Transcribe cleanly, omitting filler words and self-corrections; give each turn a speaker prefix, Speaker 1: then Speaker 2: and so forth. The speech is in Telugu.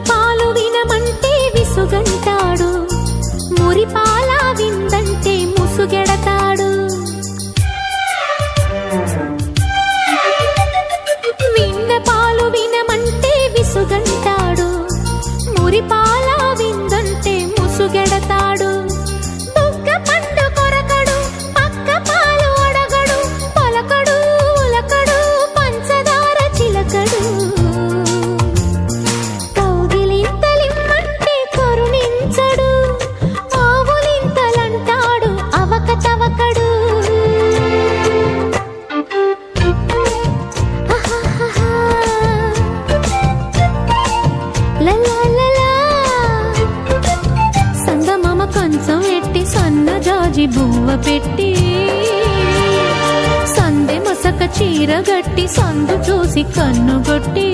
Speaker 1: పాలు వినమంటే విసుగంటాడు, మురిపాల విందంటే ముసుగెడతాడు. విన్న పాలు వినమంటే విసుగంటాడు, మురిపాల విందంటే ముసుగెడతాడు. బుగ్గ పండు కొరకడు, పక్క పాలు అడగడు, పలకడు ఉలకడు పంచదార చిలకడు. కౌగిలింతలిమ్మంటే కరుణించడు, ఆవులింతలంటాడు అవక తవకడు. సంగమమ కంచం ఎట్టి సన్న జాజి బువ్వ పెట్టి, సందె మసక చీర గట్టి సందు చూసి కన్నుగొట్టి